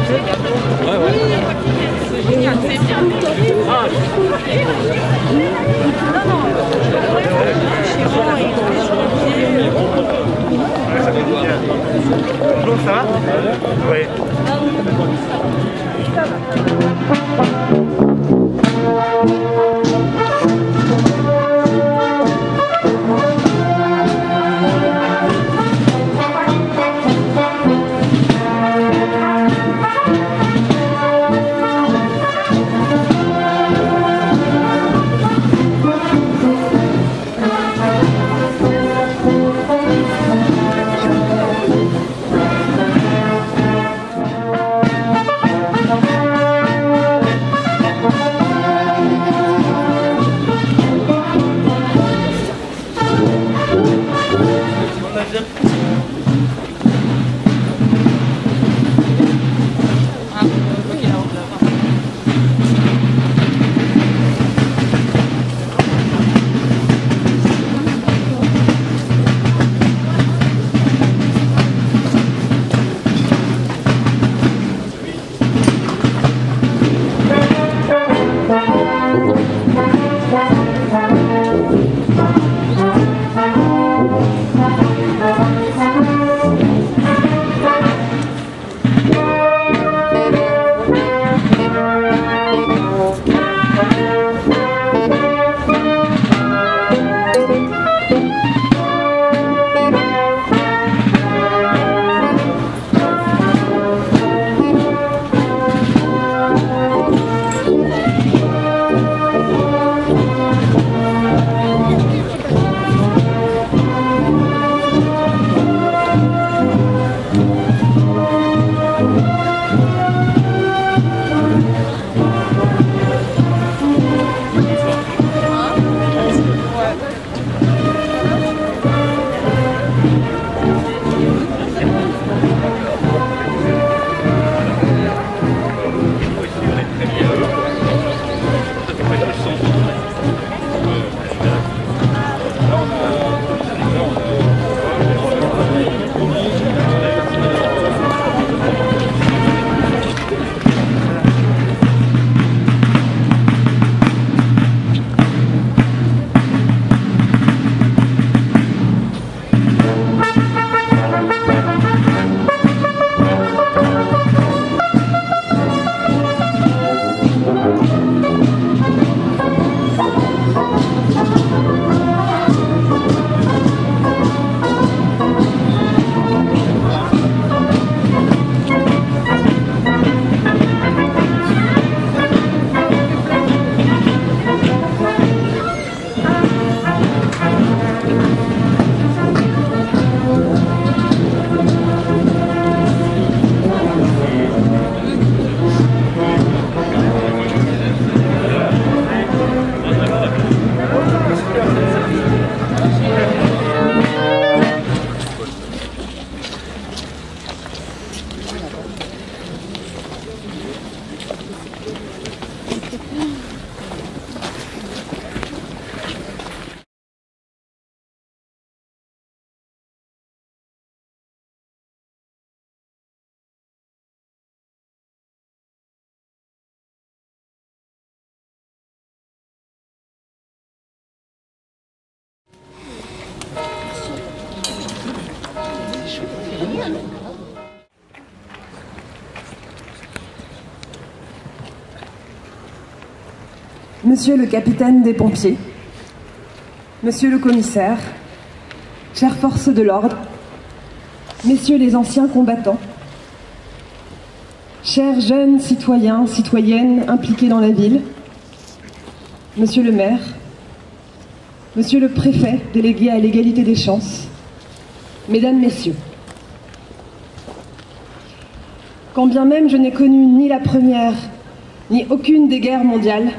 Ouais, ouais. C'est génial, c'est bien. Ah. Non, non. Bonjour, ça va? Oui. Monsieur le capitaine des pompiers, Monsieur le commissaire, chères forces de l'ordre, Messieurs les anciens combattants, chers jeunes citoyens, citoyennes impliqués dans la ville, Monsieur le maire, Monsieur le préfet délégué à l'égalité des chances, Mesdames, Messieurs, quand bien même je n'ai connu ni la première, ni aucune des guerres mondiales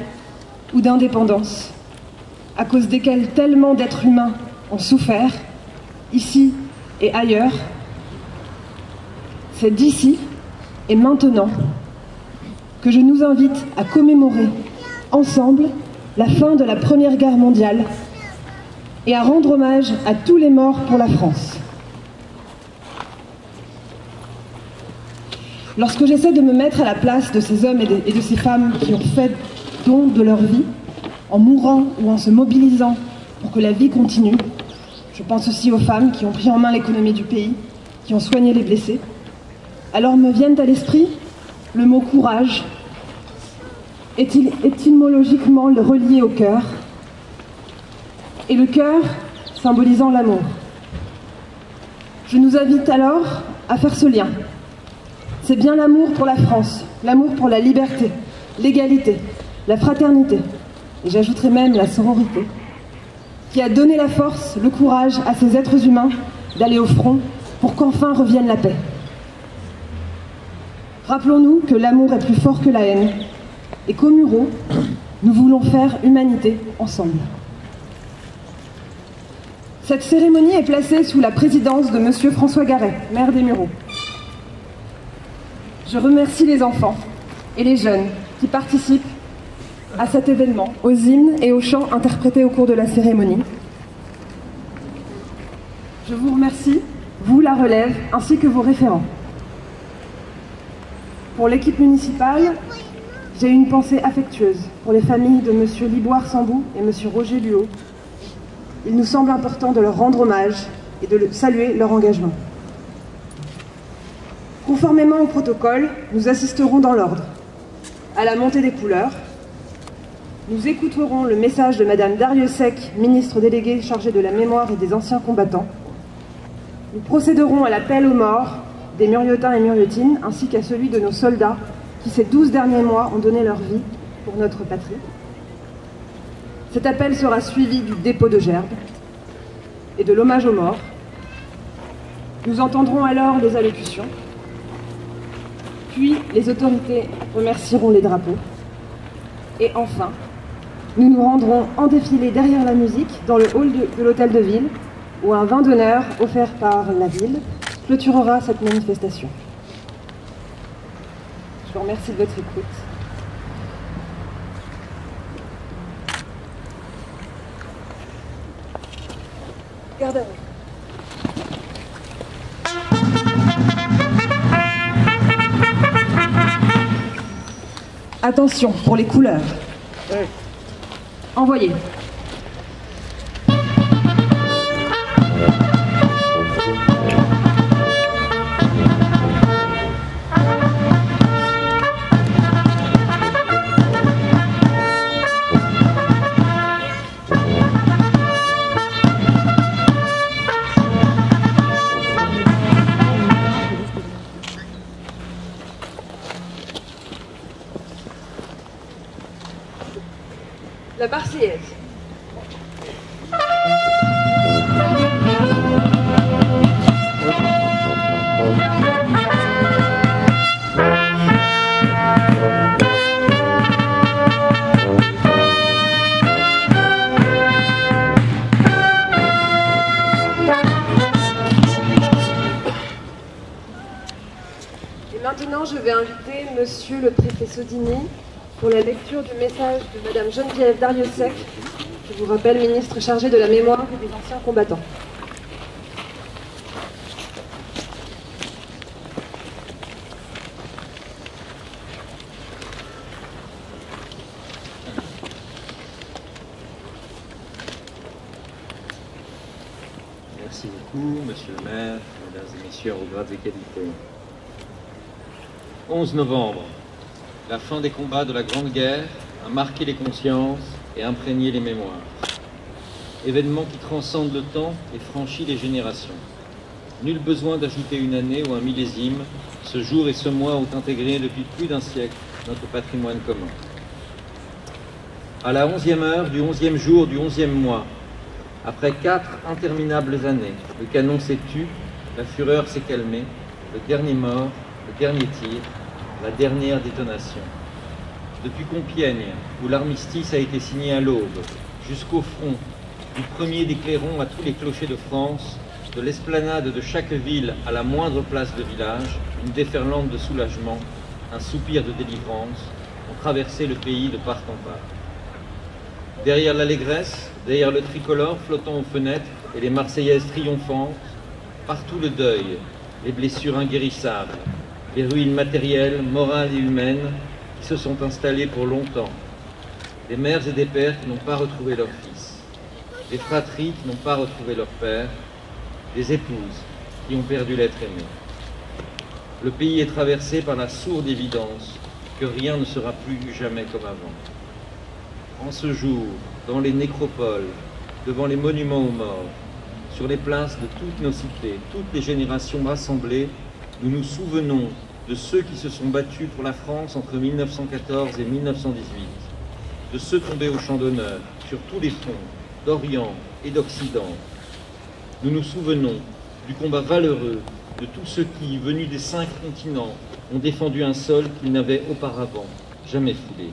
ou d'indépendance, à cause desquelles tellement d'êtres humains ont souffert, ici et ailleurs, c'est d'ici et maintenant que je nous invite à commémorer ensemble la fin de la Première Guerre mondiale et à rendre hommage à tous les morts pour la France. Lorsque j'essaie de me mettre à la place de ces hommes et de ces femmes qui ont fait don de leur vie, en mourant ou en se mobilisant pour que la vie continue, je pense aussi aux femmes qui ont pris en main l'économie du pays, qui ont soigné les blessés, alors me viennent à l'esprit le mot courage, étymologiquement relié au cœur, et le cœur symbolisant l'amour. Je nous invite alors à faire ce lien. C'est bien l'amour pour la France, l'amour pour la liberté, l'égalité, la fraternité, et j'ajouterai même la sororité, qui a donné la force, le courage à ces êtres humains d'aller au front pour qu'enfin revienne la paix. Rappelons-nous que l'amour est plus fort que la haine, et qu'au Mureaux, nous voulons faire humanité ensemble. Cette cérémonie est placée sous la présidence de Monsieur François Garret, maire des Mureaux. Je remercie les enfants et les jeunes qui participent à cet événement, aux hymnes et aux chants interprétés au cours de la cérémonie. Je vous remercie, vous la relève, ainsi que vos référents. Pour l'équipe municipale, j'ai une pensée affectueuse pour les familles de M. Liboire-Sambou et M. Roger Luot. Il nous semble important de leur rendre hommage et de saluer leur engagement. Conformément au protocole, nous assisterons dans l'ordre à la montée des couleurs. Nous écouterons le message de Madame Darrieussecq, ministre déléguée chargée de la mémoire et des anciens combattants. Nous procéderons à l'appel aux morts des Muriotins et Muriotines, ainsi qu'à celui de nos soldats qui, ces 12 derniers mois, ont donné leur vie pour notre patrie. Cet appel sera suivi du dépôt de gerbes et de l'hommage aux morts. Nous entendrons alors les allocutions, puis les autorités remercieront les drapeaux, et enfin, nous nous rendrons en défilé derrière la musique dans le hall de l'hôtel de ville, où un vin d'honneur offert par la ville clôturera cette manifestation. Je vous remercie de votre écoute. Garde à vous. Attention pour les couleurs. Envoyez. La Marseillaise. Et maintenant, je vais inviter Monsieur le préfet Sodini pour la lecture du message de Madame Geneviève Darrieussecq, je vous rappelle, ministre chargée de la mémoire et des anciens combattants. Merci beaucoup, Monsieur le maire, Mesdames et Messieurs, aux grades et qualités. 11 novembre. La fin des combats de la Grande Guerre a marqué les consciences et imprégné les mémoires. Événement qui transcende le temps et franchit les générations. Nul besoin d'ajouter une année ou un millésime. Ce jour et ce mois ont intégré depuis plus d'un siècle notre patrimoine commun. À la 11e heure du 11e jour du 11e mois, après 4 interminables années, le canon s'est tu, la fureur s'est calmée, le dernier mort, le dernier tir, la dernière détonation. Depuis Compiègne, où l'armistice a été signé à l'aube, jusqu'au front, du premier des clairons à tous les clochers de France, de l'esplanade de chaque ville à la moindre place de village, une déferlante de soulagement, un soupir de délivrance, ont traversé le pays de part en part. Derrière l'allégresse, derrière le tricolore flottant aux fenêtres et les Marseillaises triomphantes, partout le deuil, les blessures inguérissables, les ruines matérielles, morales et humaines qui se sont installées pour longtemps, des mères et des pères qui n'ont pas retrouvé leurs fils, des fratries qui n'ont pas retrouvé leur père, des épouses qui ont perdu l'être aimé. Le pays est traversé par la sourde évidence que rien ne sera plus jamais comme avant. En ce jour, dans les nécropoles, devant les monuments aux morts, sur les places de toutes nos cités, toutes les générations rassemblées, nous nous souvenons de ceux qui se sont battus pour la France entre 1914 et 1918, de ceux tombés au champ d'honneur sur tous les fronts, d'Orient et d'Occident. Nous nous souvenons du combat valeureux de tous ceux qui, venus des 5 continents, ont défendu un sol qu'ils n'avaient auparavant jamais foulé.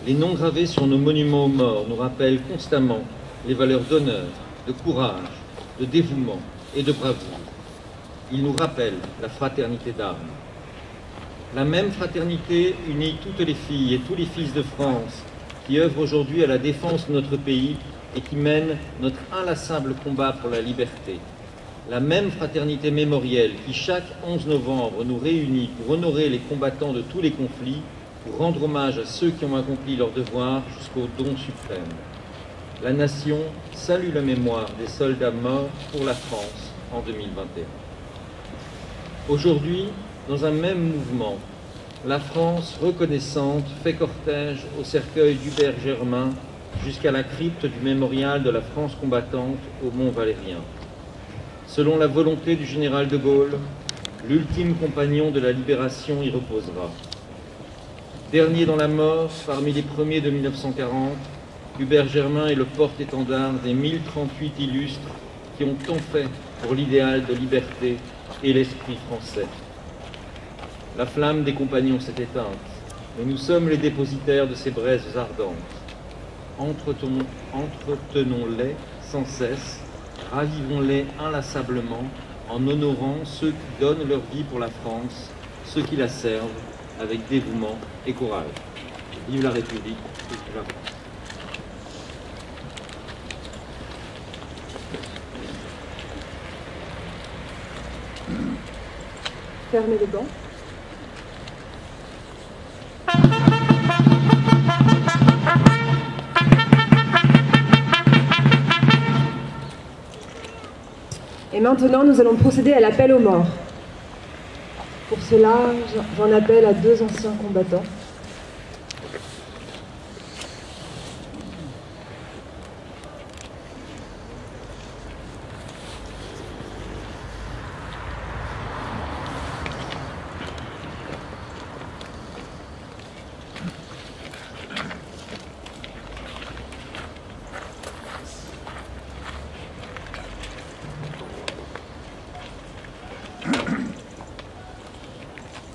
Les noms gravés sur nos monuments aux morts nous rappellent constamment les valeurs d'honneur, de courage, de dévouement et de bravoure. Ils nous rappellent la fraternité d'armes. La même fraternité unit toutes les filles et tous les fils de France qui œuvrent aujourd'hui à la défense de notre pays et qui mènent notre inlassable combat pour la liberté. La même fraternité mémorielle qui, chaque 11 novembre, nous réunit pour honorer les combattants de tous les conflits, pour rendre hommage à ceux qui ont accompli leur devoir jusqu'au don suprême. La nation salue la mémoire des soldats morts pour la France en 2021. Aujourd'hui, dans un même mouvement, la France reconnaissante fait cortège au cercueil d'Hubert Germain jusqu'à la crypte du mémorial de la France combattante au Mont Valérien. Selon la volonté du général de Gaulle, l'ultime compagnon de la libération y reposera. Dernier dans la mort, parmi les premiers de 1940, Hubert Germain est le porte-étendard des 1038 illustres qui ont tant fait pour l'idéal de liberté et l'esprit français. La flamme des compagnons s'est éteinte, mais nous sommes les dépositaires de ces braises ardentes. Entretenons-les sans cesse, ravivons-les inlassablement en honorant ceux qui donnent leur vie pour la France, ceux qui la servent avec dévouement et courage. Vive la République, vive la France. Fermez les bancs. Et maintenant, nous allons procéder à l'appel aux morts. Pour cela, j'en appelle à 2 anciens combattants.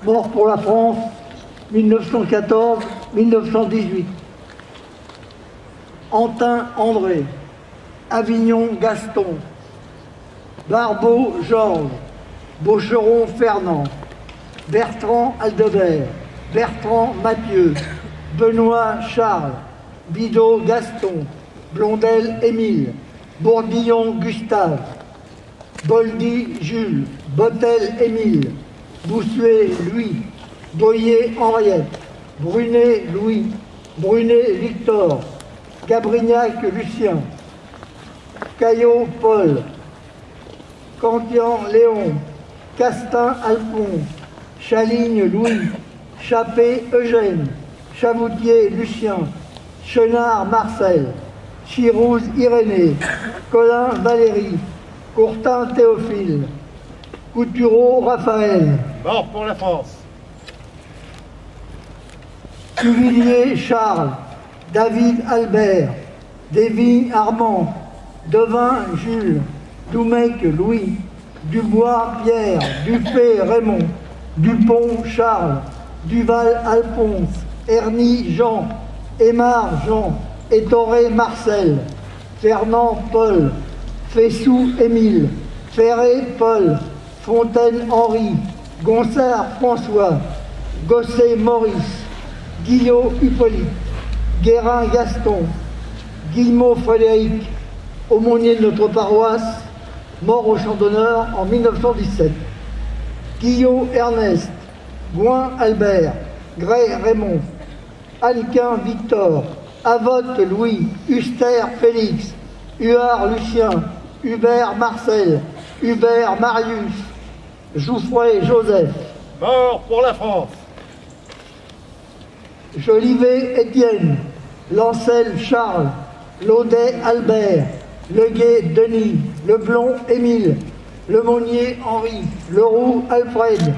Mort pour la France, 1914-1918. Antin André, Avignon Gaston, Barbeau Georges, Beaucheron Fernand, Bertrand Aldebert, Bertrand Mathieu, Benoît Charles, Bidot Gaston, Blondel Émile, Bourdillon Gustave, Boldy Jules, Bottel Émile, Boussuet Louis, Boyer Henriette, Brunet Louis, Brunet Victor, Gabrignac Lucien, Caillot Paul, Cantian Léon, Castin Alphonse, Chaligne Louis, Chappé Eugène, Chavoutier Lucien, Chenard Marcel, Chirouze Irénée, Collin Valérie, Courtin Théophile, Coutureau Raphaël. Mort pour la France. Cuvillier Charles, David Albert, Desvignes Armand, Devin Jules, Doumec Louis, Dubois Pierre, Dufay Raymond, Dupont Charles, Duval Alphonse, Erny Jean, Aymar Jean, Ettoré Marcel, Fernand Paul, Fessou Émile, Ferré Paul, Fontaine Henri, Gonsard François, Gosset Maurice, Guillot Hippolyte, Guérin Gaston, Guillemot Frédéric, aumônier de notre paroisse, mort au champ d'honneur en 1917. Guillot Ernest, Gouin Albert, Gray Raymond, Hannequin Victor, Avotte Louis, Huster Félix, Huard Lucien, Hubert Marcel, Hubert Marius, Jouffroy Joseph. Mort pour la France. Jolivet Étienne, Lancel Charles, Laudet Albert, Leguet Denis, Leblond Émile, Lemonnier Henri, Leroux Alfred,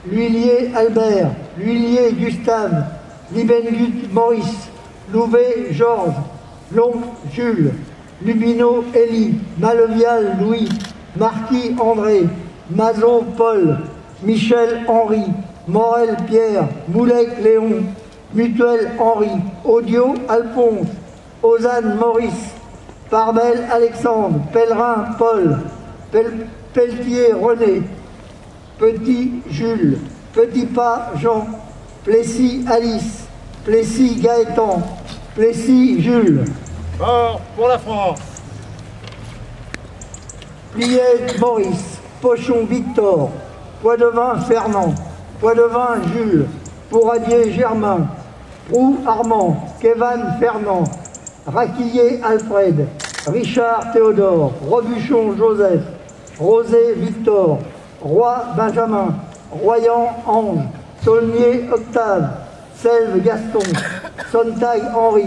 L'Huillier Albert, L'Huillier Gustave, Libengut Maurice, Louvet Georges, Long Jules, Lubineau Élie, Malevial Louis, Marquis André, Mazot Paul, Michel Henri, Morel Pierre, Moulec Léon, Mutuel Henri, Audio Alphonse, Ozanne Maurice, Parbel Alexandre, Pellerin Paul, Pelletier René, Petit Jules, Petit Pas Jean, Plessis Alice, Plessis Gaëtan, Plessis Jules. Mort pour la France. Pliet Maurice, Pochon Victor, Poidevin Fernand, Poidevin Jules, Pouradier Germain, Roux Armand, Kévan Fernand, Raquillier Alfred, Richard Théodore, Robuchon Joseph, Rosé Victor, Roy Benjamin, Royan Ange, Saulnier Octave, Selve Gaston, Sontag Henri,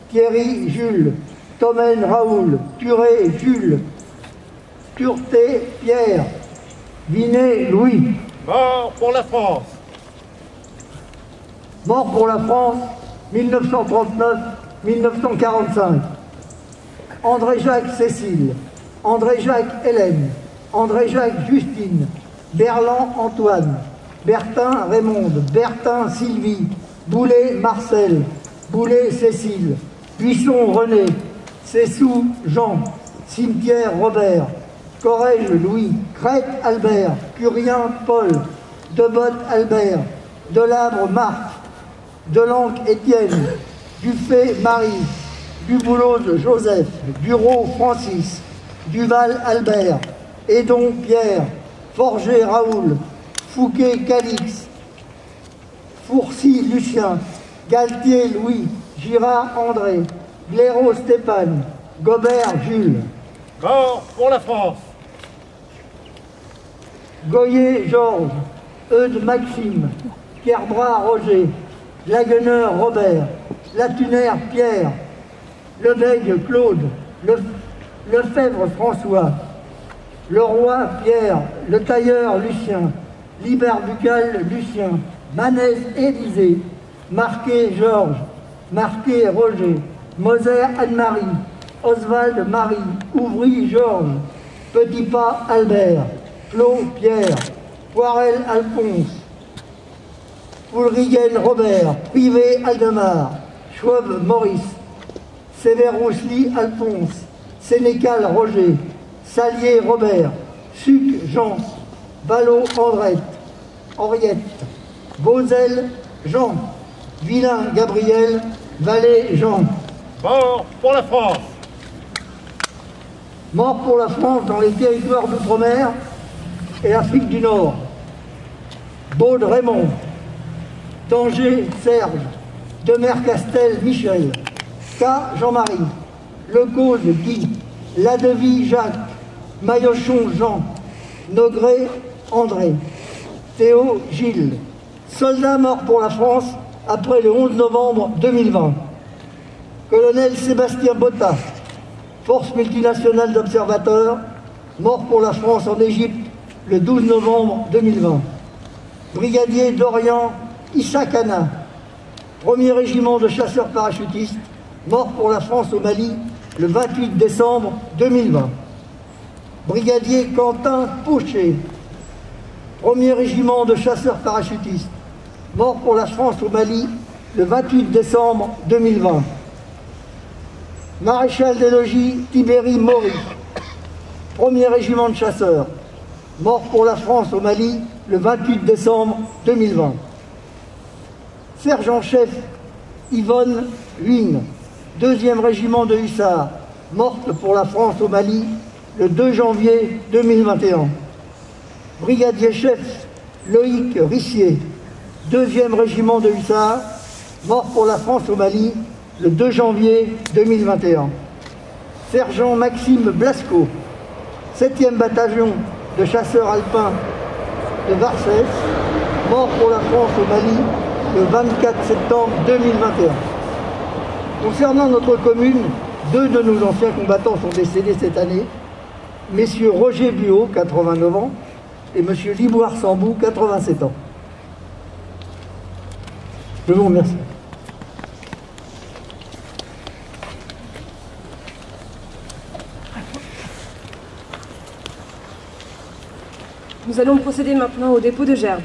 Thierry Jules, Tomène Raoul, Turé Jules, Turté Pierre, Vinet Louis. Mort pour la France. Mort pour la France, 1939-1945. André-Jacques Cécile, André-Jacques Hélène, André-Jacques Justine, Berland Antoine, Bertin Raymond, Bertin Sylvie, Boulet Marcel, Boulet Cécile, Buisson René, Cessou Jean, Cimetière Robert, Corrège Louis, Crête Albert, Curien Paul, Debotte Albert, Delabre Marc, Delanque Étienne, Dufay Marie, Dubouloz Joseph, Bureau Francis, Duval Albert, Edon Pierre, Forger Raoul, Fouquet Calix, Fourcy Lucien, Galtier Louis, Girard André, Blaireau Stéphane, Gobert Jules. Mort pour la France. Goyer Georges, Eudes Maxime, Kerbras Roger, Lagueneur Robert, Latunaire Pierre, Lebègue Claude, Lefebvre François, Leroy Pierre, Le Tailleur Lucien, Liberbucal Lucien, Manès Élisée, Marquet Georges, Marquet Roger, Moser Anne-Marie, Oswald Marie, Ouvry Georges, Petit Pas Albert, Clos Pierre, Poirel Alphonse, Poulrigen Robert, Privé Aldemar, Chouve Maurice, Sévérously Alphonse, Sénécal Roger, Salier Robert, Suc Jean, Ballot Henriette, Beauzel Jean, Villain Gabriel, Vallée Jean. Mort pour la France. Mort pour la France dans les territoires d'outre-mer et Afrique du Nord. Baude Raymond, Tanger Serge, Demer-Castel Michel, K Jean-Marie, Lecause Guy, Ladevie Jacques, Maillochon Jean, Nogré André, Théo Gilles. Soldat mort pour la France après le 11 novembre 2020. Colonel Sébastien Botta, Force multinationale d'observateurs, mort pour la France en Égypte le 12 novembre 2020. Brigadier Dorian Issakana, 1er régiment de chasseurs parachutistes, mort pour la France au Mali le 28 décembre 2020. Brigadier Quentin Pouchet, 1er régiment de chasseurs parachutistes, mort pour la France au Mali le 28 décembre 2020. Maréchal des logis Tibéri Maury, 1er régiment de chasseurs, mort pour la France au Mali le 28 décembre 2020. Sergent-chef Yvonne Huyn, 2e régiment de hussards, morte pour la France au Mali le 2 janvier 2021. Brigadier-chef Loïc Rissier, 2e régiment de hussards, mort pour la France au Mali le 2 janvier 2021. Sergent Maxime Blasco, 7e bataillon de chasseurs alpins de Varsès, mort pour la France au Mali le 24 septembre 2021. Concernant notre commune, 2 de nos anciens combattants sont décédés cette année, messieurs Roger Buot, 89 ans, et monsieur Liboire Sambou, 87 ans. Je vous remercie. Nous allons procéder maintenant au dépôt de gerbes.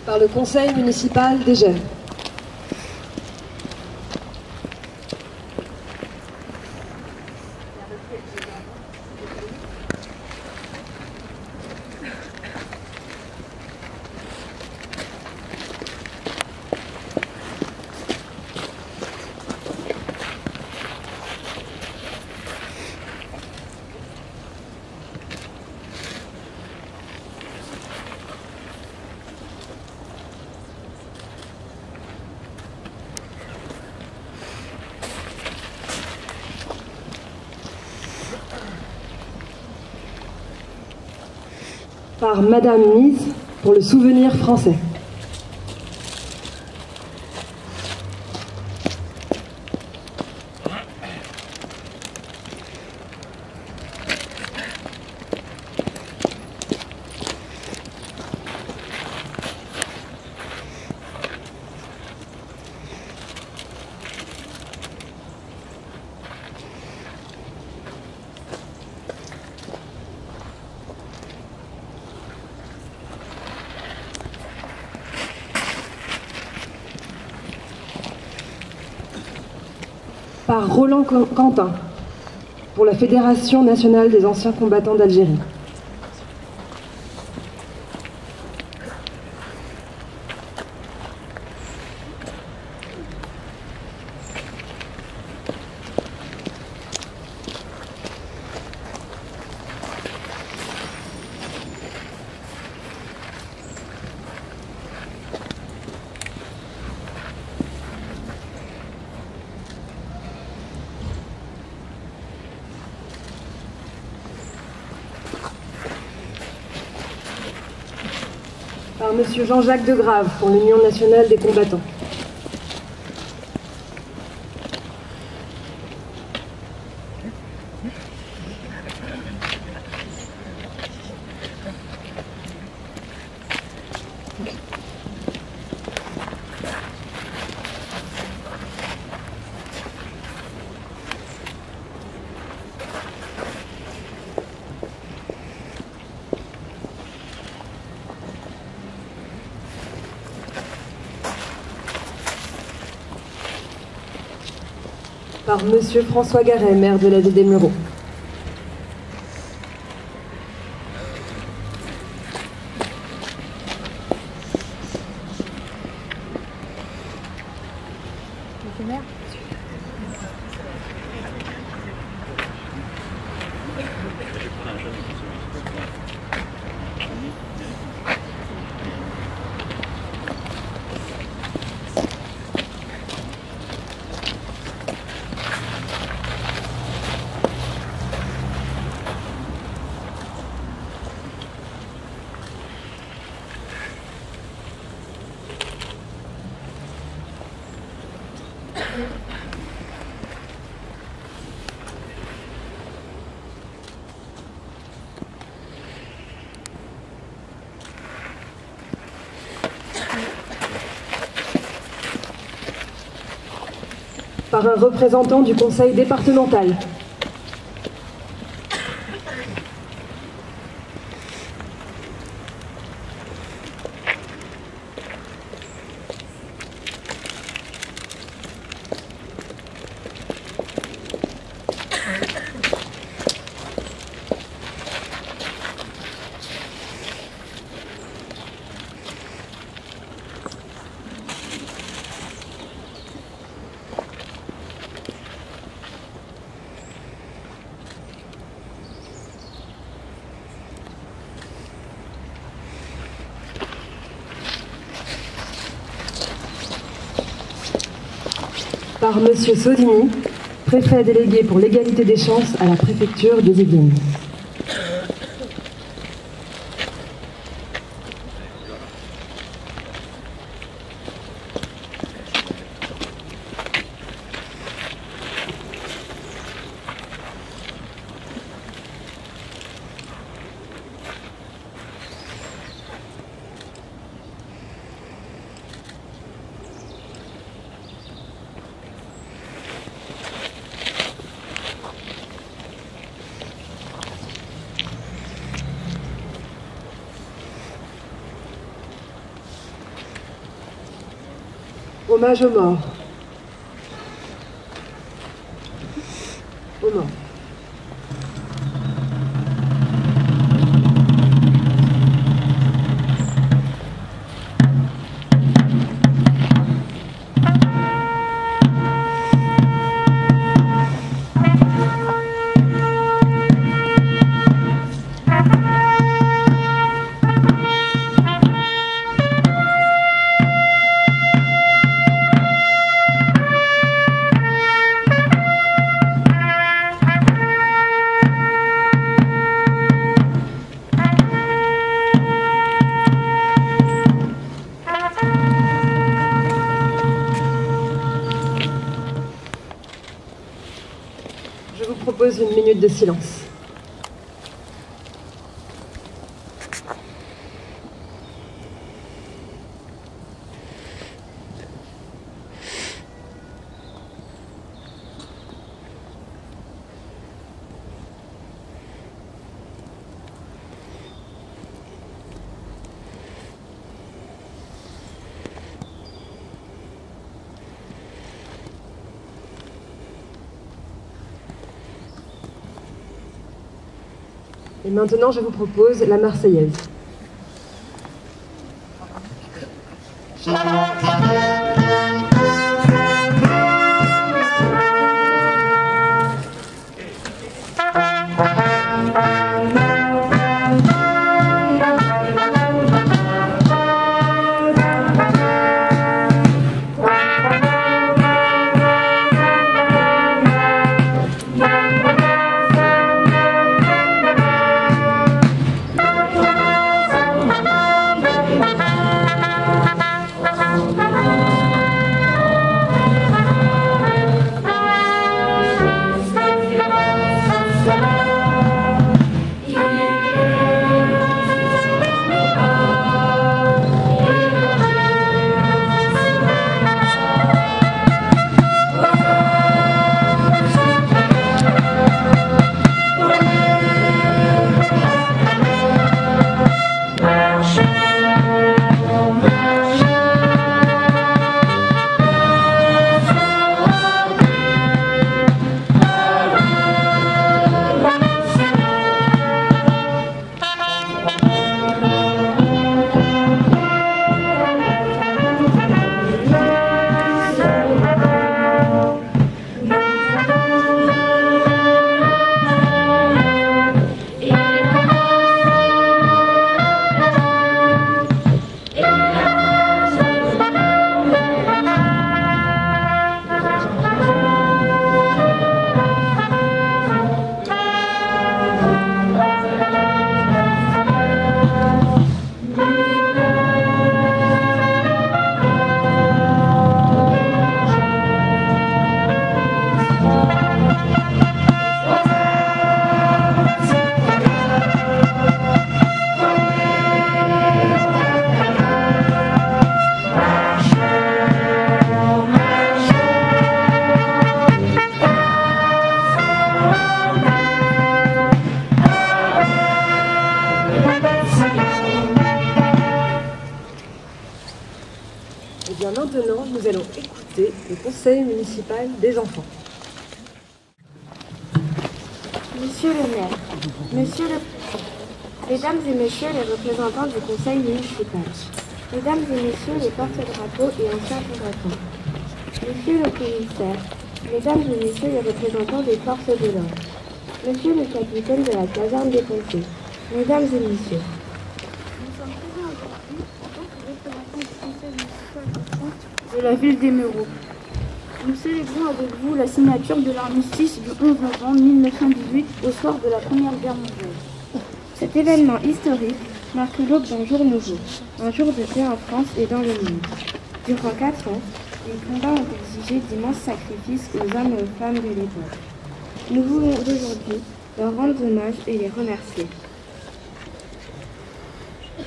Par le conseil municipal d'Égers. Par Madame Mise pour le souvenir français. Par Roland Quentin, pour la Fédération nationale des anciens combattants d'Algérie. Par Monsieur Jean-Jacques Degrave pour l'Union nationale des combattants. Par Monsieur François Garret, maire de la ville des Mureaux. par un représentant du conseil départemental. Par Monsieur Sodini, préfet délégué pour l'égalité des chances à la préfecture des Yvelines. Hommage aux morts. Aux morts. Je vous propose une minute de silence. Et maintenant, je vous propose la Marseillaise. maintenant, nous allons écouter le conseil municipal des enfants. Monsieur le maire, monsieur le président, mesdames et messieurs les représentants du conseil municipal, mesdames et messieurs les porte-drapeaux et anciens combattants, monsieur le commissaire, mesdames et messieurs les représentants des forces de l'ordre, monsieur le capitaine de la caserne des pompiers, mesdames et messieurs. Nous sommes présents aujourd'hui en tant que représentants du conseil municipal de la ville d'Émeraude. Nous célébrons avec vous la signature de l'armistice du 11 novembre 1918 au soir de la Première Guerre mondiale. Cet événement historique marque l'aube d'un jour nouveau, un jour de paix en France et dans le monde. Durant 4 ans, les combats ont exigé d'immenses sacrifices aux hommes et aux femmes de l'époque. Nous voulons aujourd'hui leur rendre hommage et les remercier.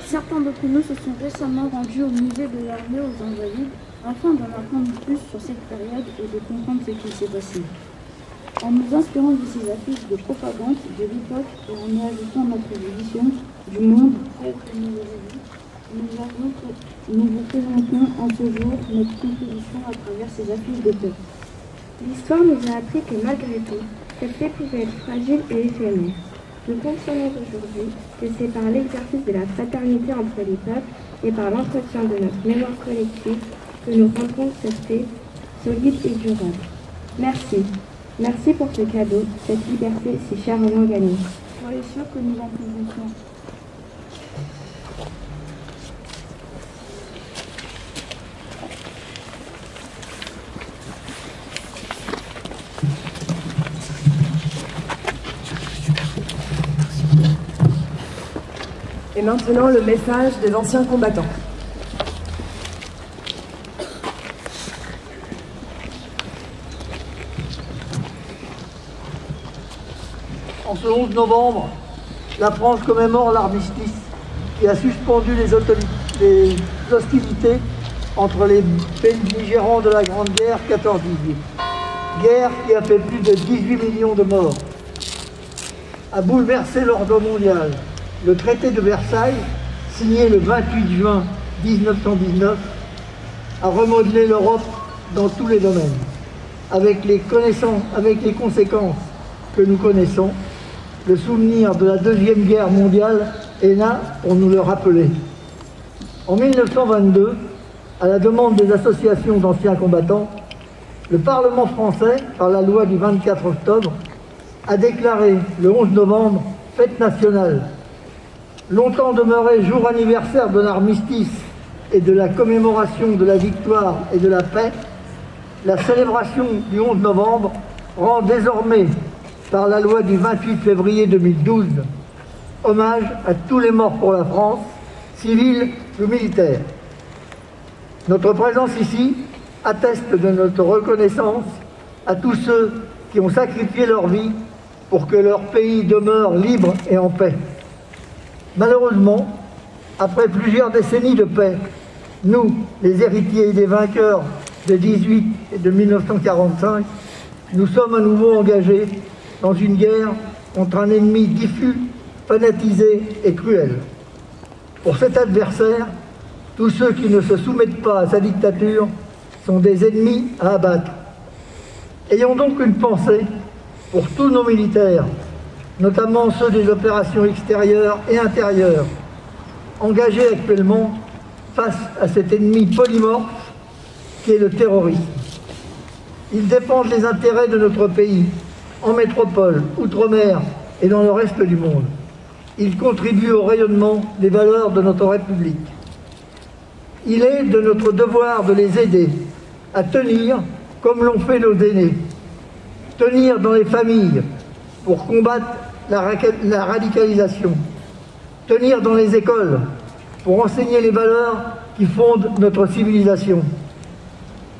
Certains d'entre nous se sont récemment rendus au musée de l'armée aux Invalides afin d'en apprendre plus sur cette période et de comprendre ce qui s'est passé. En nous inspirant de ces affiches de propagande de l'époque et en y ajoutant notre vision du monde tel que nous le vivons, nous vous présentons en ce jour notre contribution à travers ces affiches de paix. L'histoire nous a appris que malgré tout, cette paix pouvait être fragile et éphémère. Nous comprenons aujourd'hui que c'est par l'exercice de la fraternité entre les peuples et par l'entretien de notre mémoire collective que nous rendrons cette paix solide et durable. Merci. Merci pour ce cadeau, cette liberté si chèrement gagnée. Soyez sûrs que nous en pouvons soin. Et maintenant, le message des anciens combattants. En ce 11 novembre, la France commémore l'armistice qui a suspendu les hostilités entre les belligérants de la Grande Guerre 14-18. Guerre qui a fait plus de 18 millions de morts, a bouleversé l'ordre mondial. Le traité de Versailles, signé le 28 juin 1919, a remodelé l'Europe dans tous les domaines, avec les conséquences que nous connaissons. Le souvenir de la Deuxième Guerre mondiale est là pour nous le rappeler. En 1922, à la demande des associations d'anciens combattants, le Parlement français, par la loi du 24 octobre, a déclaré le 11 novembre fête nationale. Longtemps demeuré jour anniversaire de l'armistice et de la commémoration de la victoire et de la paix, la célébration du 11 novembre rend désormais, par la loi du 28 février 2012, hommage à tous les morts pour la France, civils ou militaires. Notre présence ici atteste de notre reconnaissance à tous ceux qui ont sacrifié leur vie pour que leur pays demeure libre et en paix. Malheureusement, après plusieurs décennies de paix, nous, les héritiers des vainqueurs de 18 et de 1945, nous sommes à nouveau engagés dans une guerre contre un ennemi diffus, fanatisé et cruel. Pour cet adversaire, tous ceux qui ne se soumettent pas à sa dictature sont des ennemis à abattre. Ayons donc une pensée pour tous nos militaires, notamment ceux des opérations extérieures et intérieures, engagés actuellement face à cet ennemi polymorphe qui est le terrorisme. Ils défendent les intérêts de notre pays, en métropole, outre-mer et dans le reste du monde. Ils contribuent au rayonnement des valeurs de notre République. Il est de notre devoir de les aider à tenir comme l'ont fait nos aînés. Tenir dans les familles pour combattre la radicalisation. Tenir dans les écoles pour enseigner les valeurs qui fondent notre civilisation.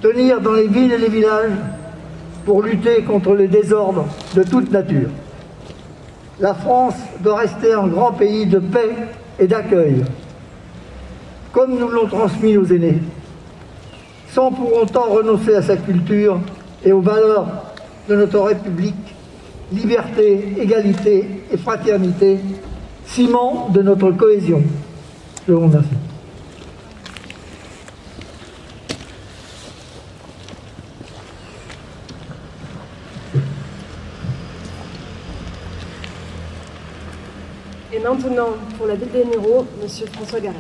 Tenir dans les villes et les villages pour lutter contre les désordres de toute nature. La France doit rester un grand pays de paix et d'accueil, comme nous l'ont transmis nos aînés, sans pour autant renoncer à sa culture et aux valeurs de notre République, liberté, égalité et fraternité, ciment de notre cohésion. Je vous remercie. maintenant, pour la ville des Mureaux, Monsieur François Garret.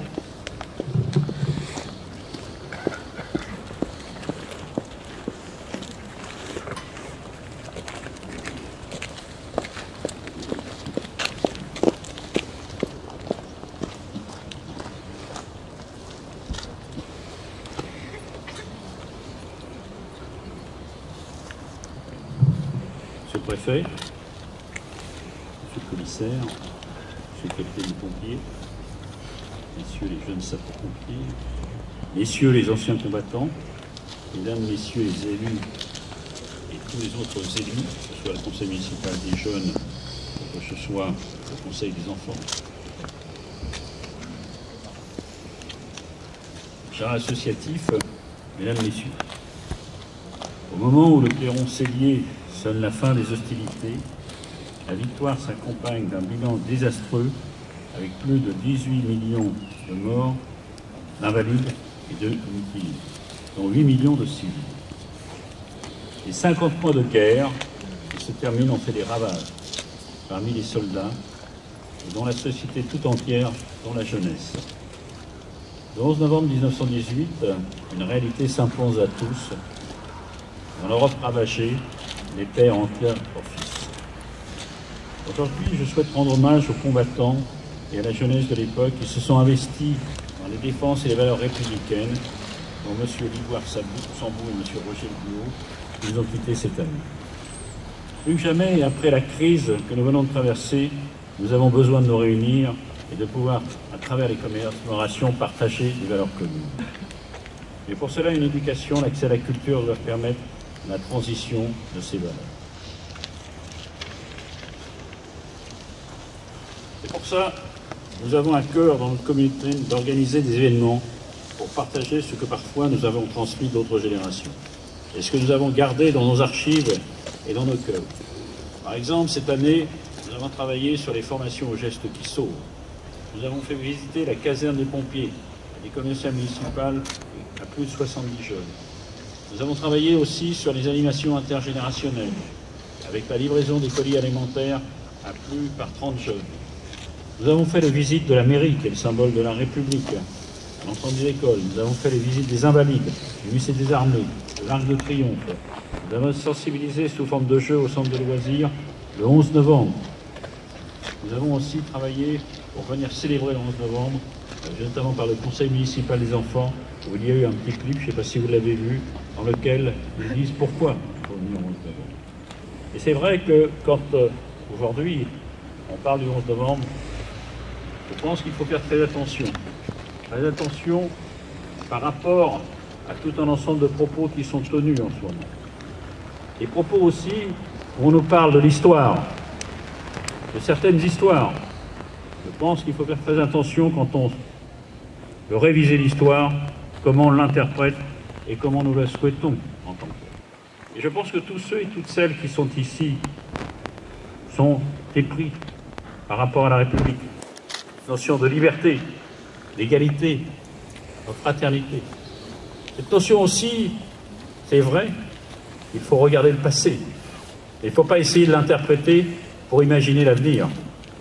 Monsieur le préfet, monsieur le commissaire, monsieur le capitaine du pompier, messieurs les jeunes sapeurs-pompiers, messieurs les anciens combattants, mesdames, messieurs les élus et tous les autres élus, que ce soit le conseil municipal des jeunes, que ce soit le conseil des enfants. Chers associatifs, mesdames, messieurs, au moment où le clairon cellier sonne la fin des hostilités, la victoire s'accompagne d'un bilan désastreux avec plus de 18 millions de morts, d'invalides et de mutilés, dont 8 millions de civils. Les 50 mois de guerre qui se terminent ont fait des ravages parmi les soldats et dans la société tout entière, dont la jeunesse. Le 11 novembre 1918, une réalité s'impose à tous. Dans l'Europe ravagée, les pères enterrent leurs fils. Aujourd'hui, je souhaite rendre hommage aux combattants et à la jeunesse de l'époque qui se sont investis dans les défenses et les valeurs républicaines, dont M. Liboire Sambou et M. Roger Buot, qui nous ont quittés cette année. Plus que jamais, et après la crise que nous venons de traverser, nous avons besoin de nous réunir et de pouvoir, à travers les commémorations, partager des valeurs communes. Et pour cela, une éducation, l'accès à la culture doit permettre la transition de ces valeurs. C'est pour ça que nous avons à cœur dans notre communauté d'organiser des événements pour partager ce que parfois nous avons transmis d'autres générations et ce que nous avons gardé dans nos archives et dans nos cœurs. Par exemple, cette année, nous avons travaillé sur les formations aux gestes qui sauvent. Nous avons fait visiter la caserne des pompiers et des commissaires municipaux à plus de 70 jeunes. Nous avons travaillé aussi sur les animations intergénérationnelles, avec la livraison des colis alimentaires à plus par 30 jeunes. Nous avons fait les visites de la mairie, qui est le symbole de la République, à l'ensemble des écoles. Nous avons fait les visites des Invalides, du musée des Armées, de l'Arc de Triomphe. Nous avons sensibilisé sous forme de jeu au centre de loisirs le 11 novembre. Nous avons aussi travaillé pour venir célébrer le 11 novembre, notamment par le conseil municipal des enfants, où il y a eu un petit clip, je ne sais pas si vous l'avez vu, dans lequel ils disent pourquoi il faut venir au 11 novembre. Et c'est vrai que quand aujourd'hui on parle du 11 novembre, je pense qu'il faut faire très attention. Très attention par rapport à tout un ensemble de propos qui sont tenus en ce moment. Des propos aussi où on nous parle de l'histoire, de certaines histoires. Je pense qu'il faut faire très attention quand on veut réviser l'histoire, comment on l'interprète et comment nous la souhaitons en tant que tel. Et je pense que tous ceux et toutes celles qui sont ici sont épris par rapport à la République. Notion de liberté, d'égalité, de fraternité. Cette notion aussi, c'est vrai, il faut regarder le passé. Il ne faut pas essayer de l'interpréter pour imaginer l'avenir.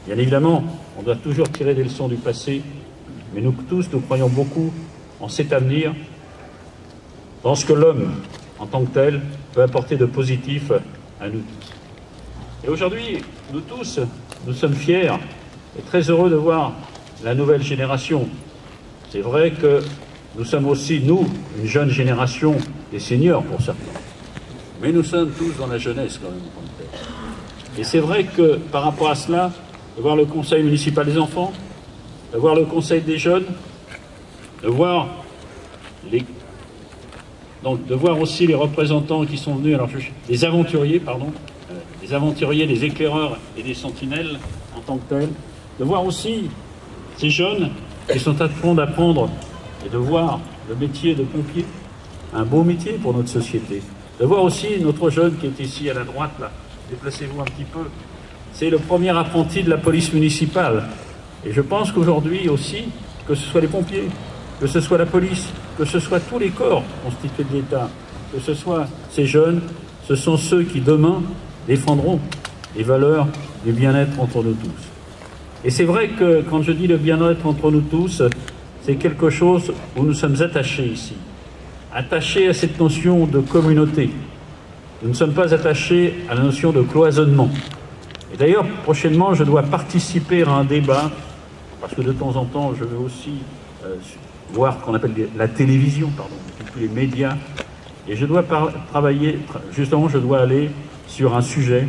Bien évidemment, on doit toujours tirer des leçons du passé, mais nous tous, nous croyons beaucoup en cet avenir, dans ce que l'homme, en tant que tel, peut apporter de positif à nous tous. Et aujourd'hui, nous tous, nous sommes fiers et très heureux de voir la nouvelle génération. C'est vrai que nous sommes aussi, nous, une jeune génération, des seniors pour certains. Mais nous sommes tous dans la jeunesse quand même, en tant que tel. Et c'est vrai que par rapport à cela, de voir le conseil municipal des enfants, de voir le conseil des jeunes, de voir aussi les représentants qui sont venus, alors les aventuriers, les aventuriers, des éclaireurs et des sentinelles en tant que tels, de voir aussi ces jeunes qui sont à fond d'apprendre et de voir le métier de pompier, un beau métier pour notre société. De voir aussi notre jeune qui est ici à la droite, là, déplacez-vous un petit peu, c'est le premier apprenti de la police municipale. Et je pense qu'aujourd'hui aussi, que ce soit les pompiers, que ce soit la police, que ce soit tous les corps constitués de l'État, que ce soit ces jeunes, ce sont ceux qui demain défendront les valeurs du bien-être entre nous tous. Et c'est vrai que quand je dis le bien-être entre nous tous, c'est quelque chose où nous sommes attachés ici. Attachés à cette notion de communauté. Nous ne sommes pas attachés à la notion de cloisonnement. Et d'ailleurs, prochainement, je dois participer à un débat, parce que de temps en temps, je veux aussi voir ce qu'on appelle la télévision, les médias. Et je dois travailler, justement, je dois aller sur un sujet,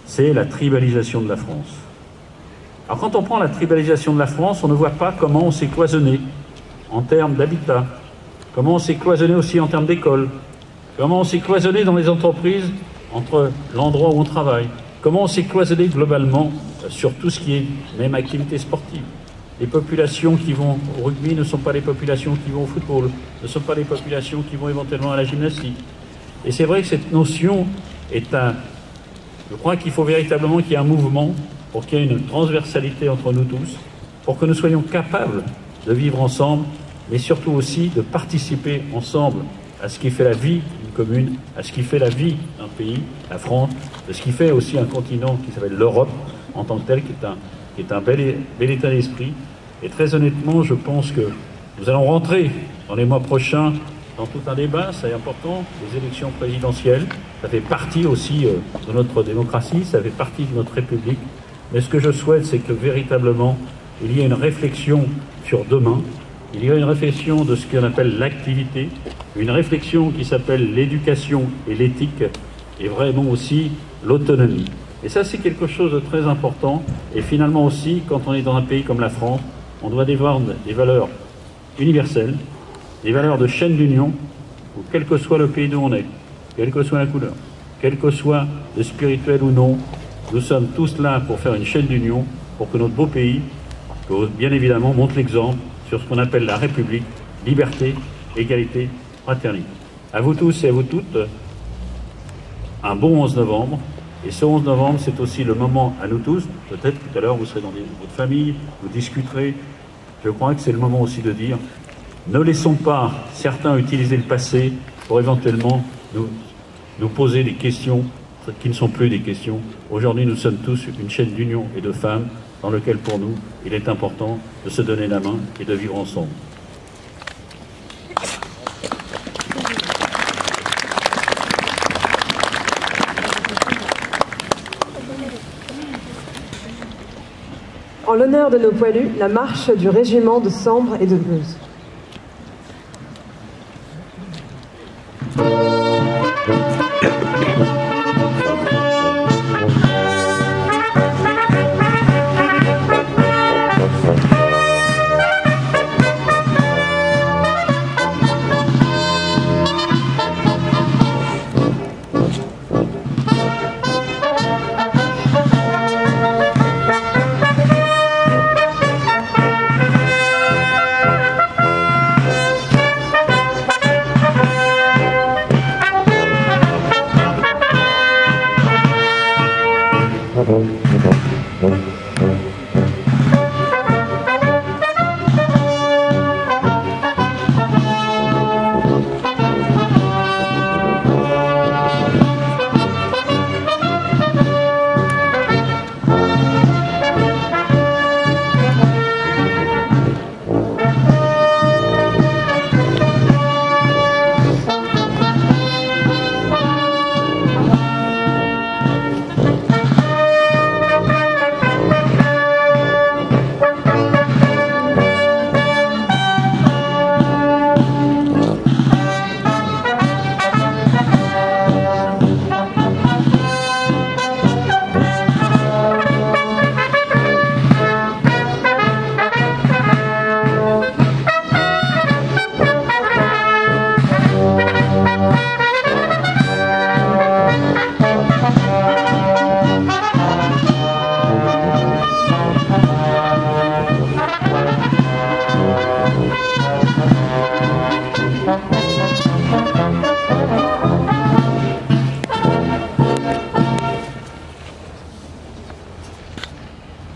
c'est la tribalisation de la France. Alors quand on prend la tribalisation de la France, on ne voit pas comment on s'est cloisonné en termes d'habitat, comment on s'est cloisonné aussi en termes d'école, comment on s'est cloisonné dans les entreprises entre l'endroit où on travaille, comment on s'est cloisonné globalement sur tout ce qui est même activité sportive. Les populations qui vont au rugby ne sont pas les populations qui vont au football, ne sont pas les populations qui vont éventuellement à la gymnastique. Et c'est vrai que cette notion est un... Je crois qu'il faut véritablement qu'il y ait un mouvement pour qu'il y ait une transversalité entre nous tous, pour que nous soyons capables de vivre ensemble, mais surtout aussi de participer ensemble à ce qui fait la vie d'une commune, à ce qui fait la vie d'un pays, la France, de ce qui fait aussi un continent qui s'appelle l'Europe, en tant que tel, qui est un bel état d'esprit. Et très honnêtement, je pense que nous allons rentrer dans les mois prochains dans tout un débat, c'est important, les élections présidentielles, ça fait partie aussi de notre démocratie, ça fait partie de notre République. Mais ce que je souhaite, c'est que véritablement, il y ait une réflexion sur demain, il y a une réflexion de ce qu'on appelle l'activité, une réflexion qui s'appelle l'éducation et l'éthique, et vraiment aussi l'autonomie. Et ça, c'est quelque chose de très important. Et finalement aussi, quand on est dans un pays comme la France, on doit défendre des valeurs universelles, des valeurs de chaîne d'union, où quel que soit le pays d'où on est, quelle que soit la couleur, quel que soit le spirituel ou non, nous sommes tous là pour faire une chaîne d'union, pour que notre beau pays, bien évidemment, montre l'exemple sur ce qu'on appelle la République, liberté, égalité, fraternité. À vous tous et à vous toutes, un bon 11 novembre. Et ce 11 novembre, c'est aussi le moment à nous tous, peut-être tout à l'heure vous serez dans votre famille, vous discuterez. Je crois que c'est le moment aussi de dire, ne laissons pas certains utiliser le passé pour éventuellement nous poser des questions qui ne sont plus des questions. Aujourd'hui, nous sommes tous une chaîne d'union et de femmes dans laquelle, pour nous, il est important de se donner la main et de vivre ensemble. En l'honneur de nos poilus, la marche du régiment de Sambre et de Meuse.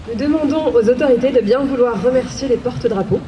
Nous demandons aux autorités de bien vouloir remercier les porte-drapeaux.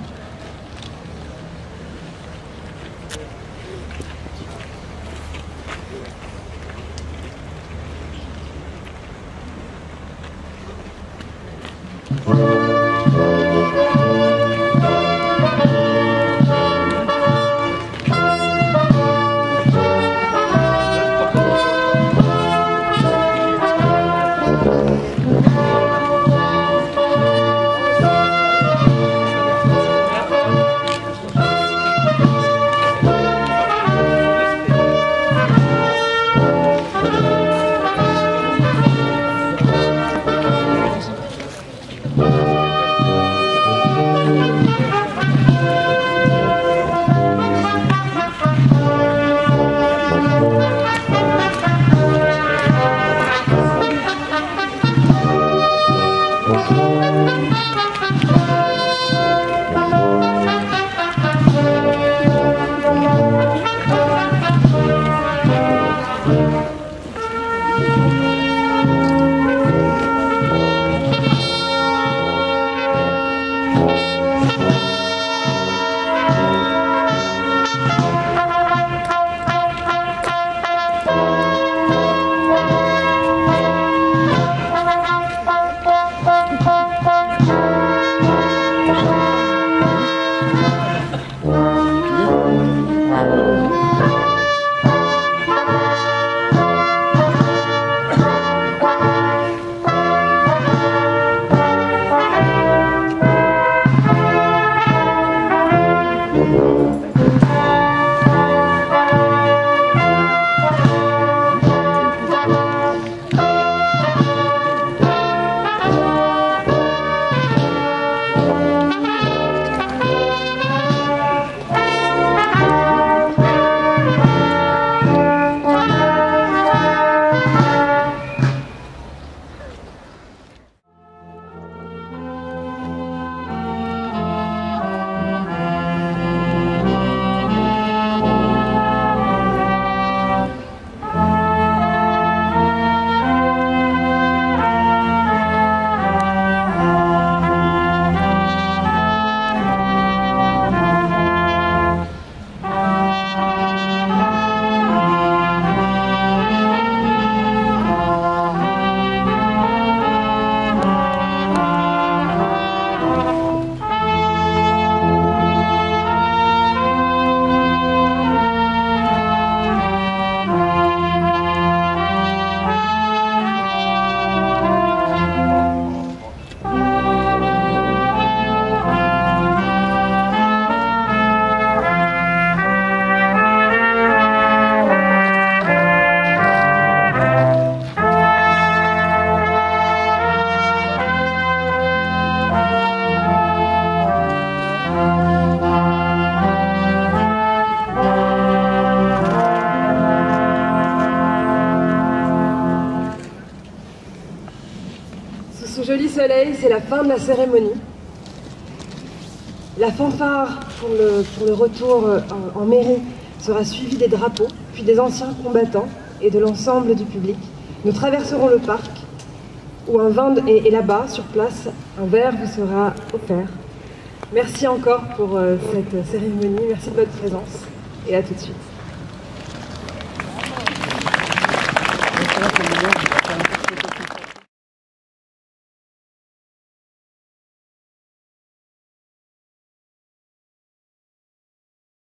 Ce joli soleil, c'est la fin de la cérémonie. La fanfare pour le retour en mairie sera suivie des drapeaux, puis des anciens combattants et de l'ensemble du public. Nous traverserons le parc où un vin et là-bas, sur place, un verre vous sera offert. Merci encore pour cette cérémonie, merci de votre présence et à tout de suite.